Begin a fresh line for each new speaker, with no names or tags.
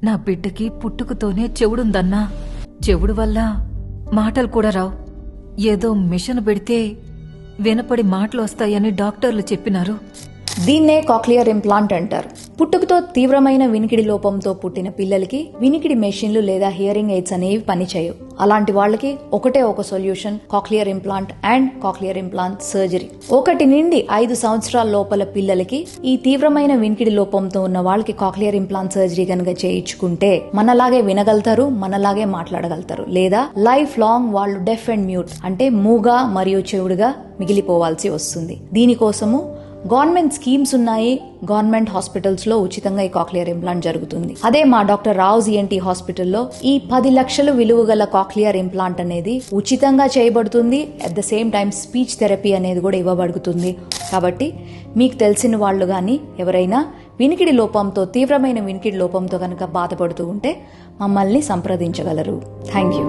నా బిడ్డకి పుట్టుకతోనే చెవుడుందన్నా. చెవుడు వల్ల మాటలు కూడా రావు. ఏదో మిషన్ పెడితే వినపడి మాటలు వస్తాయని డాక్టర్లు చెప్పినారు.
దీన్నే కాక్లియర్ ఇంప్లాంట్ అంటారు. పుట్టుకతో తీవ్రమైన వినికిడి లోపంతో పుట్టిన పిల్లలకి వినికిడి మెషిన్లు లేదా హియరింగ్ ఎయిడ్స్ అనేవి పనిచేయవు. అలాంటి వాళ్ళకి ఒకటే ఒక solution, cochlear implant and cochlear implant surgery. 1 నుండి 5 సంవత్సరాల లోపల పిల్లలకి ఈ తీవ్రమైన వినికిడి లోపంతో ఉన్న వాళ్ళకి కాక్లియర్ ఇంప్లాంట్ సర్జరీ కనుక చేయించుకుంటే మనలాగే వినగలుగుతారు, మనలాగే మాట్లాడగలుగుతారు. లేదా లైఫ్ లాంగ్ వాళ్ళు డెఫ్ అండ్ మ్యూట్ అంటే మూగా మరియు చెవుడుగా మిగిలిపోవాల్సి వస్తుంది. దీనికోసము గవర్నమెంట్ స్కీమ్స్ ఉన్నాయి. గవర్నమెంట్ హాస్పిటల్స్ లో ఉచితంగా ఈ కాక్లియర్ ఇంప్లాంట్ జరుగుతుంది. అదే మా డాక్టర్ రావుస్ ఈఎన్టీ హాస్పిటల్లో ఈ 10 లక్షలు విలువ గల కాక్లియర్ ఇంప్లాంట్ అనేది ఉచితంగా చేయబడుతుంది. At the same time speech therapy అనేది కూడా ఇవ్వబడుతుంది. కాబట్టి మీకు తెలిసిన వాళ్ళు కానీ ఎవరైనా వినికిడి లోపంతో, తీవ్రమైన వినికిడి లోపంతో కనుక బాధపడుతూ ఉంటే మమ్మల్ని సంప్రదించగలరు. Thank you.